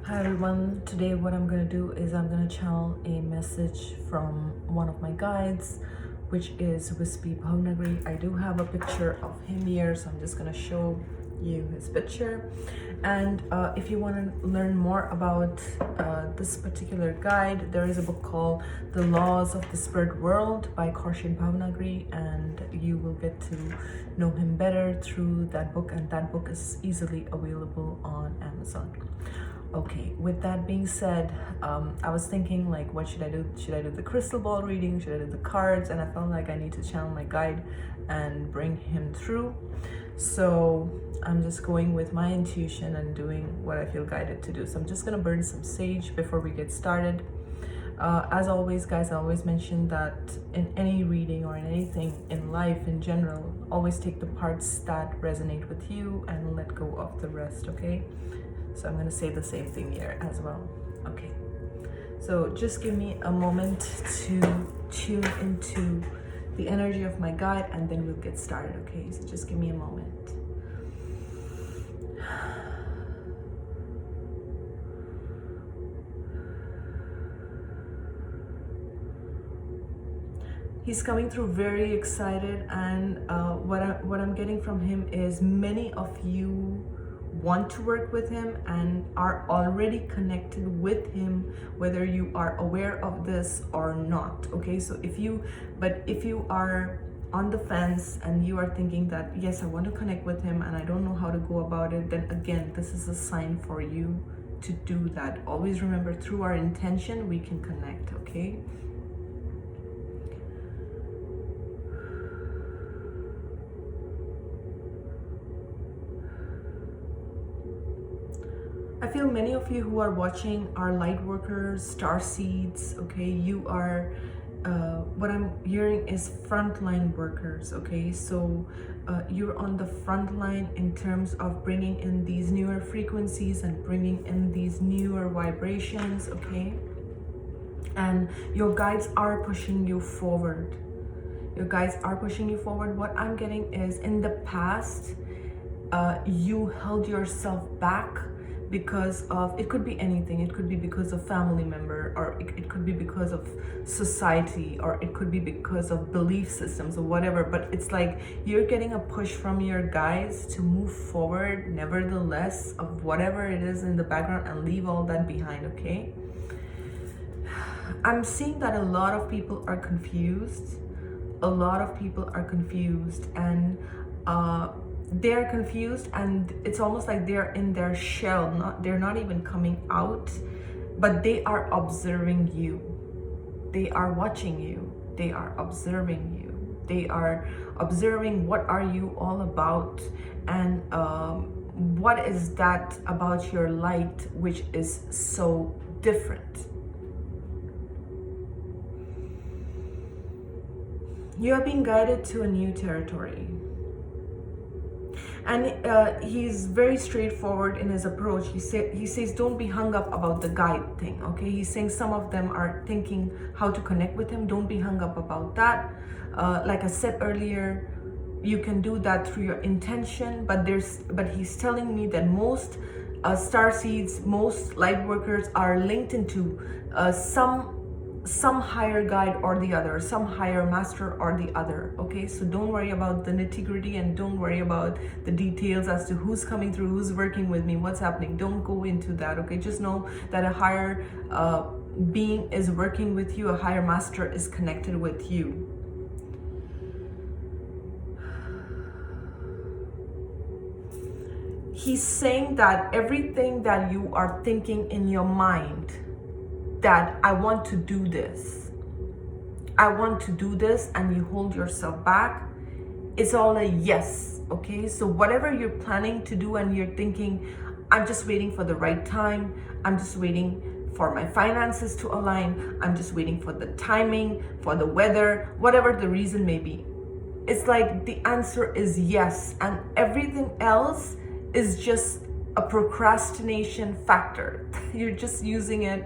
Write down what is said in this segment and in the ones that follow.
Hi everyone, today what I'm going to do is I'm going to channel a message from one of my guides, which is Vispi Bhavnagri. I do have a picture of him here, so I'm just going to show you his picture. And if you want to learn more about this particular guide, there is a book called The Laws of the Spirit World by Bhavnagri, and you will get to know him better through that book, and that book is easily available on Amazon. Okay, with that being said, I was thinking like, what should I do? Should I do the crystal ball reading? Should I do the cards? And I felt like I need to channel my guide and bring him through. So I'm just going with my intuition and doing what I feel guided to do. So I'm just gonna burn some sage before we get started. As always, guys, I always mention that in any reading or in anything in life in general, always take the parts that resonate with you and let go of the rest, okay? So I'm going to say the same thing here as well. Okay, so just give me a moment to tune into the energy of my guide and then we'll get started. Okay, so just give me a moment. He's coming through very excited, and what I'm getting from him is many of you want to work with him and are already connected with him, whether you are aware of this or not. Okay, so if you are on the fence and you are thinking that yes, I want to connect with him and I don't know how to go about it, then again, this is a sign for you to do that. Always remember, through our intention we can connect. Okay, I feel many of you who are watching are light workers, star seeds. Okay, you are, what I'm hearing is frontline workers. Okay, so you're on the front line in terms of bringing in these newer frequencies and bringing in these newer vibrations. Okay, and your guides are pushing you forward. Your guides are pushing you forward. What I'm getting is, in the past, you held yourself back because of, it could be anything. It could be because of family member, or it could be because of society, or it could be because of belief systems or whatever. But it's like you're getting a push from your guides to move forward nevertheless, of whatever it is in the background, and leave all that behind. Okay, I'm seeing that a lot of people are confused. A lot of people are confused, and they're confused, and it's almost like they're in their shell. They're not even coming out, but they are observing you. They are watching you. They are observing you. They are observing what are you all about, and what is that about your light which is so different. You are being guided to a new territory. And he's very straightforward in his approach. He says, don't be hung up about the guide thing. Okay, he's saying some of them are thinking how to connect with him. Don't be hung up about that. Like I said earlier, you can do that through your intention, but he's telling me that most star seeds, most light workers are linked into some higher guide or the other, some higher master or the other. Okay, so don't worry about the nitty-gritty, and don't worry about the details as to who's coming through, who's working with me, what's happening. Don't go into that. Okay, just know that a higher being is working with you, a higher master is connected with you. He's saying that everything that you are thinking in your mind, that I want to do this, I want to do this, and you hold yourself back, it's all a yes. Okay, so whatever you're planning to do and you're thinking, I'm just waiting for the right time, I'm just waiting for my finances to align, I'm just waiting for the timing, for the weather, whatever the reason may be, it's like the answer is yes, and everything else is just a procrastination factor. You're just using it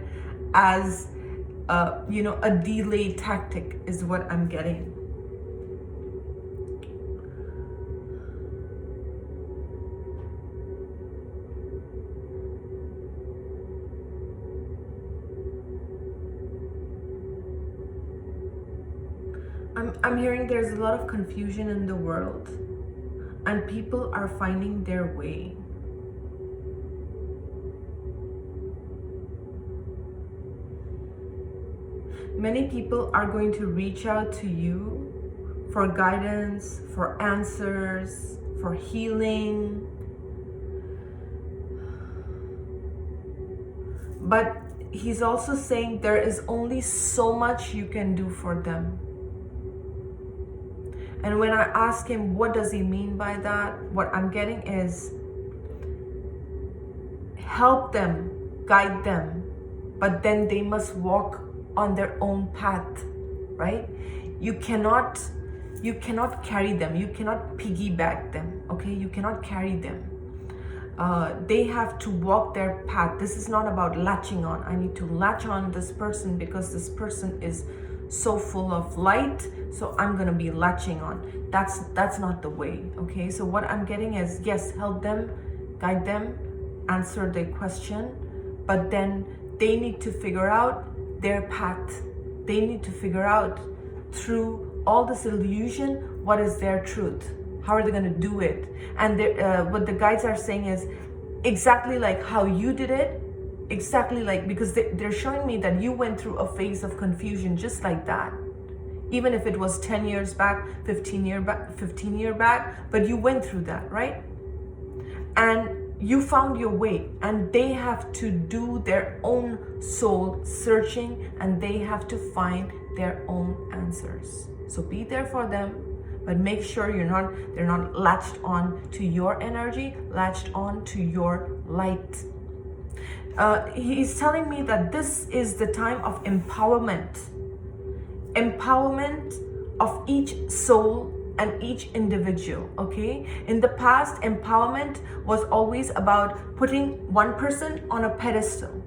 as a delay tactic is what I'm getting. I'm hearing there's a lot of confusion in the world and people are finding their way. Many people are going to reach out to you for guidance, for answers, for healing. But he's also saying there is only so much you can do for them. And when I ask him, what does he mean by that? What I'm getting is help them, guide them, but then they must walk on their own path, right? You cannot carry them. You cannot piggyback them, okay? You cannot carry them. They have to walk their path. This is not about latching on. I need to latch on this person because this person is so full of light, so I'm gonna be latching on. That's not the way, okay? So what I'm getting is, yes, help them, guide them, answer their question, but then they need to figure out their path. They need to figure out through all this illusion, what is their truth? How are they gonna do it? And what the guides are saying is exactly like how you did it, exactly like, because they're showing me that you went through a phase of confusion just like that. Even if it was 10 years back, 15 year back, but you went through that, right? And you found your way, and they have to do their own soul searching, and they have to find their own answers. So be there for them, but make sure they're not latched on to your energy, latched on to your light. He's telling me that this is the time of empowerment of each soul and each individual, okay? In the past, empowerment was always about putting one person on a pedestal,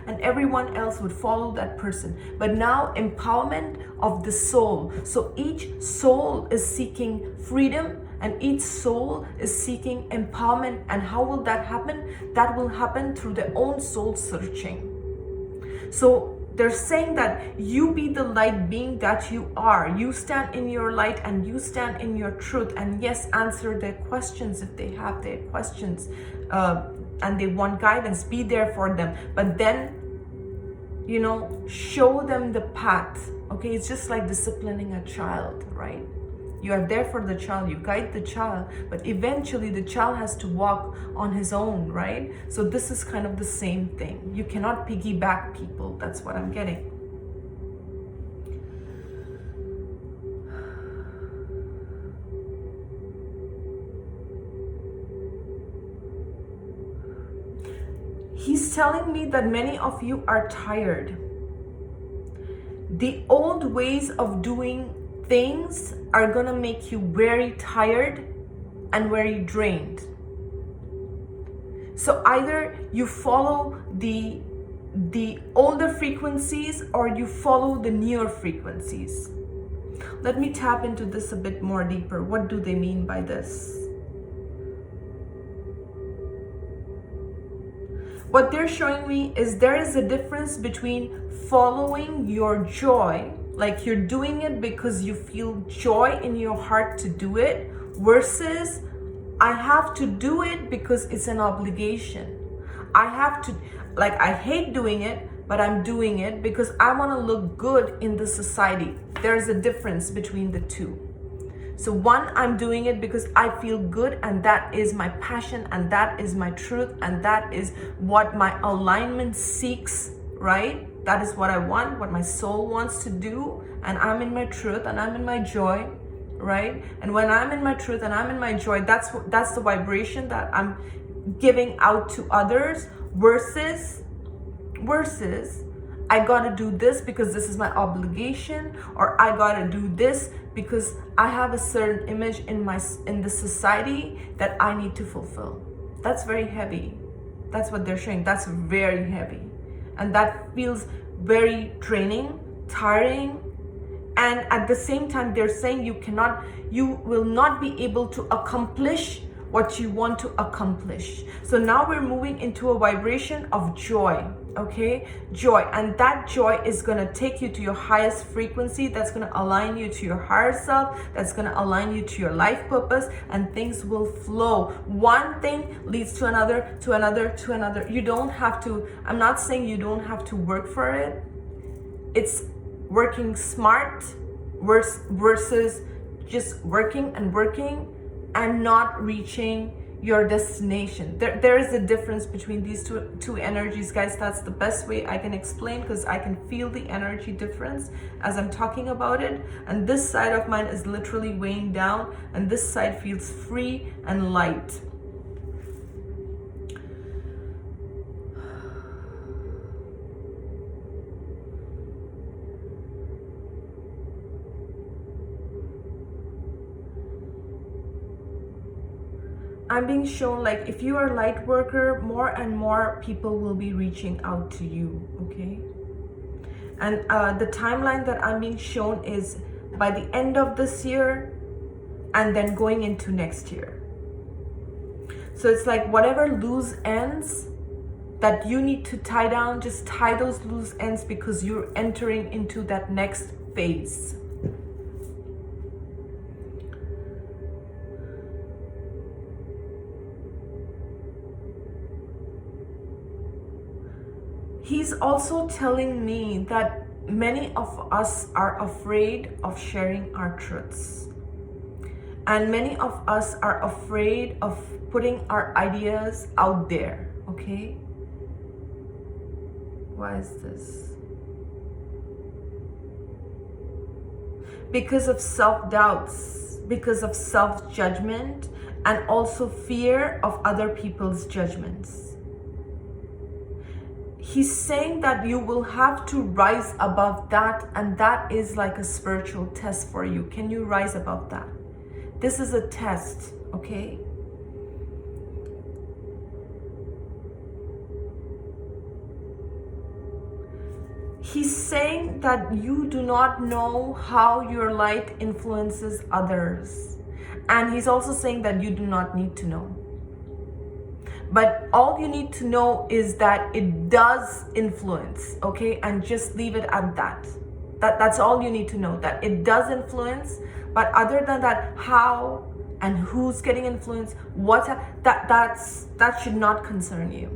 and everyone else would follow that person. But now, empowerment of the soul. So each soul is seeking freedom, and each soul is seeking empowerment. And how will that happen? That will happen through their own soul searching. So they're saying that you be the light being that you are. You stand in your light and you stand in your truth. And yes, answer their questions if they have their questions. And they want guidance, be there for them. But then, show them the path. Okay, it's just like disciplining a child, right? You are there for the child, you guide the child, but eventually the child has to walk on his own, right? So this is kind of the same thing. You cannot piggyback people. That's what I'm getting. He's telling me that many of you are tired. The old ways of doing things are gonna make you very tired and very drained. So either you follow the older frequencies or you follow the newer frequencies. Let me tap into this a bit more deeper. What do they mean by this? What they're showing me is there is a difference between following your joy, like you're doing it because you feel joy in your heart to do it, versus I have to do it because it's an obligation. I have to, I hate doing it, but I'm doing it because I want to look good in the society. There's a difference between the two. So one, I'm doing it because I feel good, and that is my passion, and that is my truth, and that is what my alignment seeks, right? That is what I want, what my soul wants to do, and I'm in my truth and I'm in my joy, right? And when I'm in my truth and I'm in my joy, that's the vibration that I'm giving out to others, versus I gotta do this because this is my obligation, or I gotta do this because I have a certain image in the society that I need to fulfill. That's very heavy. That's what they're showing. That's very heavy. And that feels very draining, tiring. And at the same time, they're saying you will not be able to accomplish what you want to accomplish. So now we're moving into a vibration of joy, okay? Joy. And that joy is going to take you to your highest frequency. That's going to align you to your higher self. That's going to align you to your life purpose, and things will flow. One thing leads to another, to another, to another. You don't have to, I'm not saying you don't have to work for it. It's working smart versus just working and not reaching your destination. There is a difference between these two energies, guys. That's the best way I can explain, because I can feel the energy difference as I'm talking about it. And this side of mine is literally weighing down, and this side feels free and light. I'm being shown, like, if you are a light worker, more and more people will be reaching out to you, okay? And the timeline that I'm being shown is by the end of this year and then going into next year. So it's like whatever loose ends that you need to tie down, just tie those loose ends, because you're entering into that next phase. He's also telling me that many of us are afraid of sharing our truths. And many of us are afraid of putting our ideas out there, okay? Why is this? Because of self-doubts, because of self-judgment, and also fear of other people's judgments. He's saying that you will have to rise above that, and that is like a spiritual test for you. Can you rise above that? This is a test, okay? He's saying that you do not know how your light influences others. And he's also saying that you do not need to know. But all you need to know is that it does influence, okay? And just leave it at that. That's all you need to know, that it does influence. But other than that, how and who's getting influenced, that should not concern you.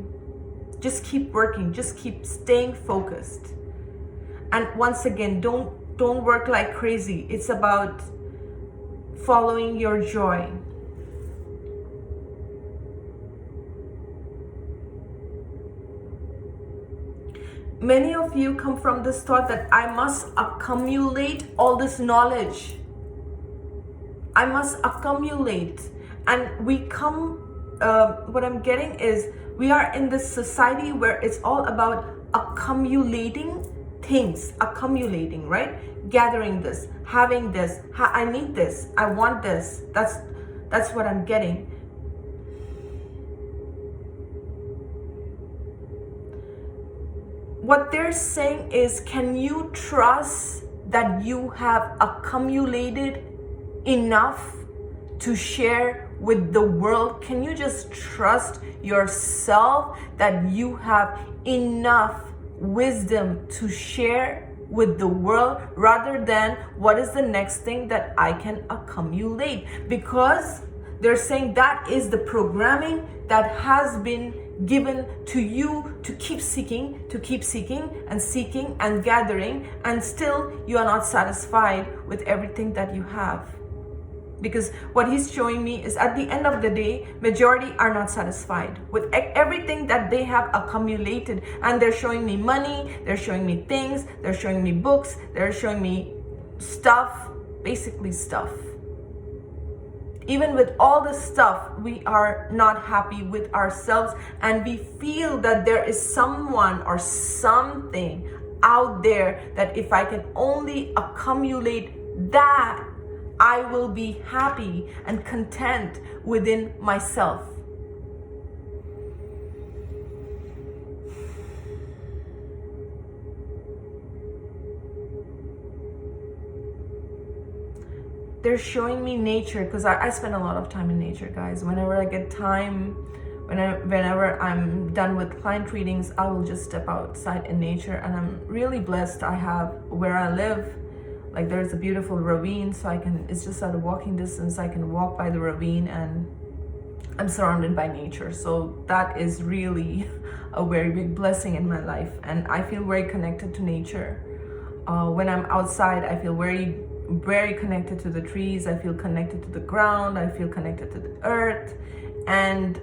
Just keep working, just keep staying focused. And once again, don't work like crazy. It's about following your joy. Many of you come from this thought that I must accumulate all this knowledge. I must accumulate. And we come, what I'm getting is, we are in this society where it's all about accumulating things, accumulating, right? Gathering this, having this, I need this, I want this. That's what I'm getting. What they're saying is, can you trust that you have accumulated enough to share with the world? Can you just trust yourself that you have enough wisdom to share with the world, rather than what is the next thing that I can accumulate? Because they're saying that is the programming that has been given to you, to keep seeking and seeking and gathering, and still you are not satisfied with everything that you have. Because what he's showing me is, at the end of the day, majority are not satisfied with everything that they have accumulated. And they're showing me money, they're showing me things, they're showing me books, they're showing me stuff, basically stuff. Even with all the stuff, we are not happy with ourselves, and we feel that there is someone or something out there that if I can only accumulate that, I will be happy and content within myself. they're showing me nature, because I spend a lot of time in nature, guys. Whenever I get time, whenever I'm done with client readings, I will just step outside in nature. And I'm really blessed. I have, where I live, like there's a beautiful ravine, so it's just at a walking distance. I can walk by the ravine and I'm surrounded by nature. So that is really a very big blessing in my life. And I feel very connected to nature. When I'm outside, I feel very, very connected to the trees. I feel connected to the ground. I feel connected to the earth. And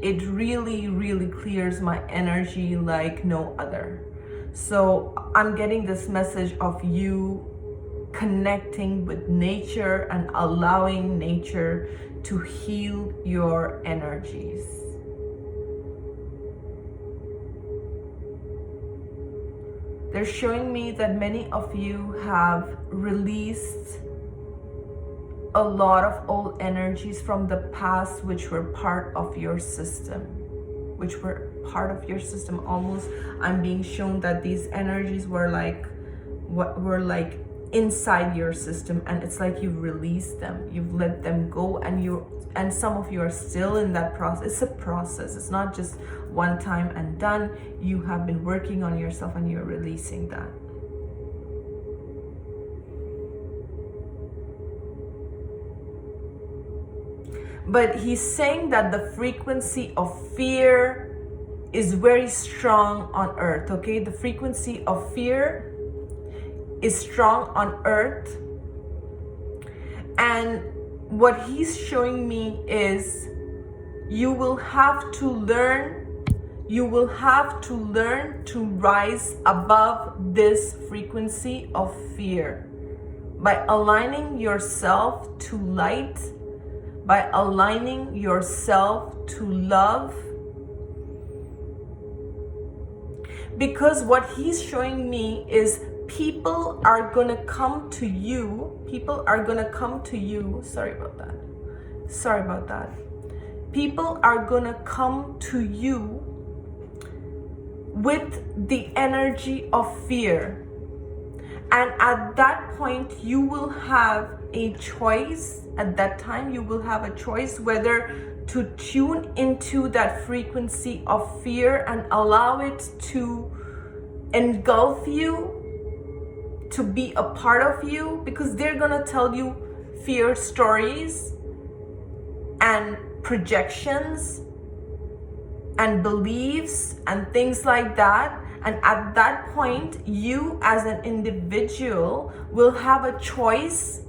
it really, really clears my energy like no other. So I'm getting this message of you connecting with nature and allowing nature to heal your energies. They're showing me that many of you have released a lot of old energies from the past, which were part of your system, almost. I'm being shown that these energies were like inside your system, and it's like you've released them, you've let them go, and some of you are still in that process. It's a process. It's not just one time and done. You have been working on yourself and you're releasing that. But he's saying that the frequency of fear is very strong on earth, okay? The frequency of fear is strong on earth. And what he's showing me is you will have to learn to rise above this frequency of fear by aligning yourself to light, by aligning yourself to love. Because what he's showing me is people are gonna come to you. Sorry about that. People are gonna come to you with the energy of fear. And at that point, you will have a choice. At that time, you will have a choice whether to tune into that frequency of fear and allow it to engulf you, to be a part of you, because they're gonna tell you fear stories and projections and beliefs and things like that. And at that point, you as an individual will have a choice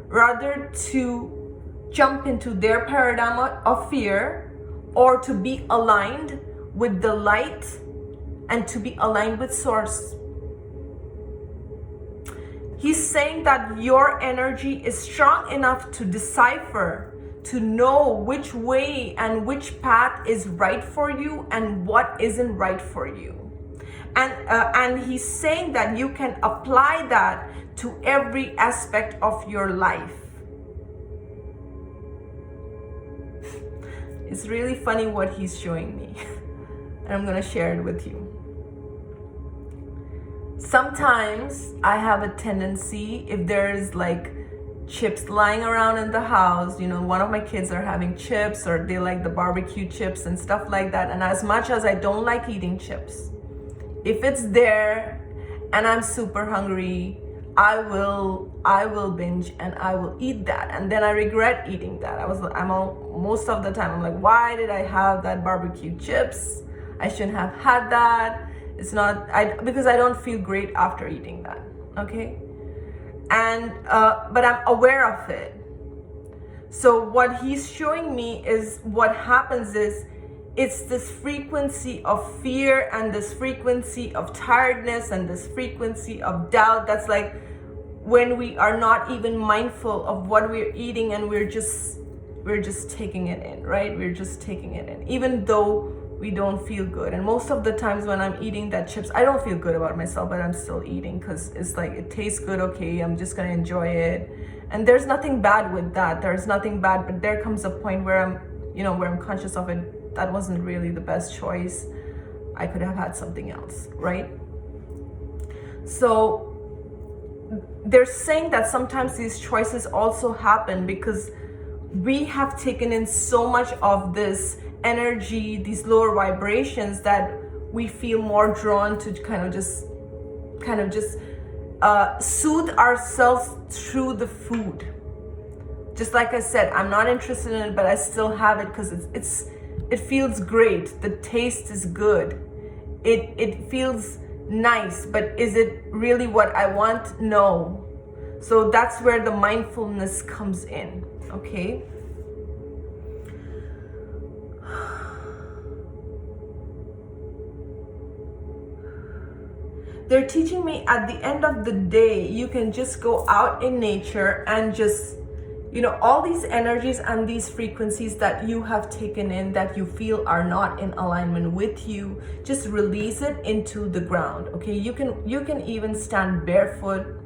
rather to jump into their paradigm of fear, or to be aligned with the light and to be aligned with source. He's saying that your energy is strong enough to decipher, to know which way and which path is right for you and what isn't right for you. And he's saying that you can apply that to every aspect of your life. It's really funny what he's showing me, and I'm gonna share it with you. Sometimes I have a tendency, if there's like chips lying around in the house, you know, one of my kids are having chips, or they like the barbecue chips and stuff like that. And as much as I don't like eating chips, if it's there and I'm super hungry, I will binge and I will eat that, and then I regret eating that. Most of the time I'm like, why did I have that barbecue chips? I shouldn't have had that. It's not, because I don't feel great after eating that, okay? And but I'm aware of it. So what he's showing me is what happens is, it's this frequency of fear and this frequency of tiredness and this frequency of doubt that's like when we are not even mindful of what we're eating, and we're just taking it in, right? We're just taking it in, even though we don't feel good. And most of the times when I'm eating that chips, I don't feel good about myself, but I'm still eating because it's like, it tastes good, okay, I'm just gonna enjoy it. And there's nothing bad with that. There's nothing bad, but there comes a point where I'm conscious of it. That wasn't really the best choice. I could have had something else, right? So they're saying that sometimes these choices also happen because we have taken in so much of this energy, these lower vibrations, that we feel more drawn to kind of just soothe ourselves through the food. Just like I said, I'm not interested in it, but I still have it because it feels great. The taste is good. It feels nice, but is it really what I want? No. So that's where the mindfulness comes in, okay? They're teaching me at the end of the day, you can just go out in nature and just, you know, all these energies and these frequencies that you have taken in that you feel are not in alignment with you, just release it into the ground, okay? You can even stand barefoot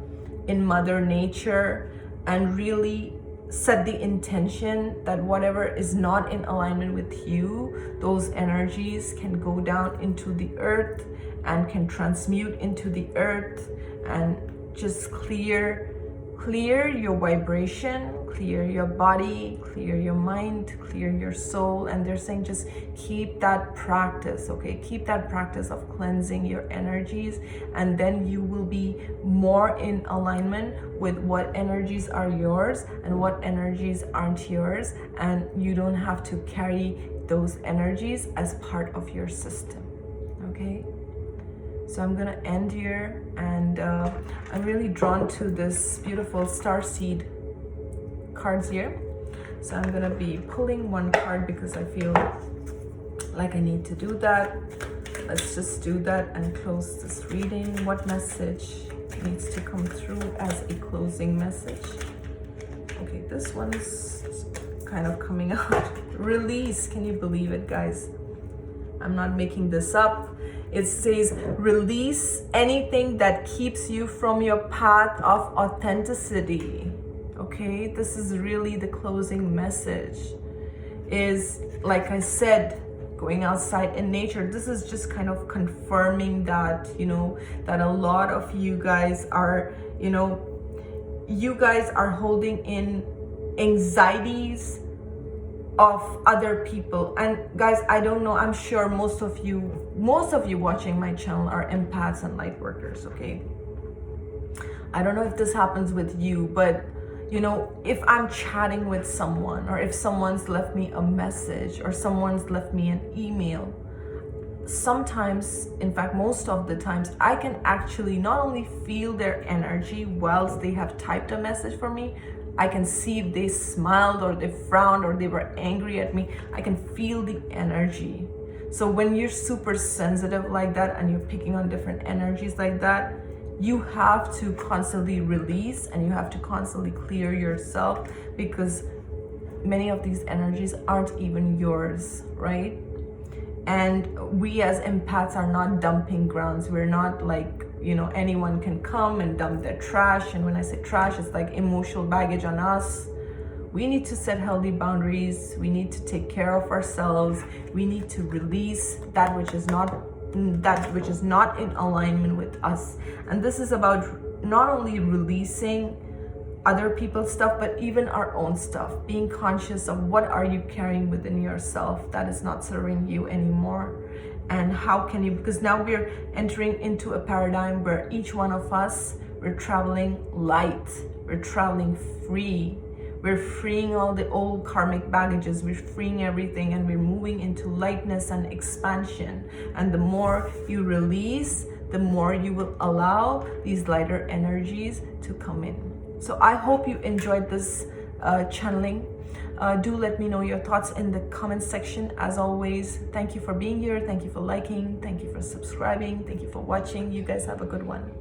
in Mother Nature and really set the intention that whatever is not in alignment with you, those energies can go down into the earth and can transmute into the earth and just clear your vibration, clear your body, clear your mind, clear your soul. And they're saying just keep that practice, okay? Keep that practice of cleansing your energies, and then you will be more in alignment with what energies are yours and what energies aren't yours, and you don't have to carry those energies as part of your system, okay? So I'm gonna end here, and I'm really drawn to this beautiful starseed cards here. So I'm gonna be pulling one card because I feel like I need to do that. Let's just do that and close this reading. What message needs to come through as a closing message? Okay, this one's kind of coming out. Release. Can you believe it, guys? I'm not making this up. It says release anything that keeps you from your path of authenticity. Okay, this is really the closing message. Is, like I said, going outside in nature. This is just kind of confirming that, you know, that a lot of you guys are, you know, you guys are holding in anxieties of other people. And guys, I don't know, I'm sure most of you watching my channel are empaths and light workers, okay? I don't know if this happens with you, but you know, if I'm chatting with someone, or if someone's left me a message, or someone's left me an email, sometimes, in fact most of the times, I can actually not only feel their energy whilst they have typed a message for me, I can see if they smiled or they frowned or they were angry at me. I can feel the energy. So when you're super sensitive like that and you're picking on different energies like that, you have to constantly release and you have to constantly clear yourself, because many of these energies aren't even yours, right? And we as empaths are not dumping grounds. We're not like, you know, anyone can come and dump their trash. And when I say trash, it's like emotional baggage on us. We need to set healthy boundaries. We need to take care of ourselves. We need to release that which is not in alignment with us. And this is about not only releasing other people's stuff, but even our own stuff, being conscious of what are you carrying within yourself that is not serving you anymore. And how can you, because now we're entering into a paradigm where each one of us, we're traveling light, we're traveling free, we're freeing all the old karmic baggages, we're freeing everything, and we're moving into lightness and expansion. And the more you release, the more you will allow these lighter energies to come in. So I hope you enjoyed this channeling. Do let me know your thoughts in the comment section. As always, thank you for being here. Thank you for liking. Thank you for subscribing. Thank you for watching. You guys have a good one.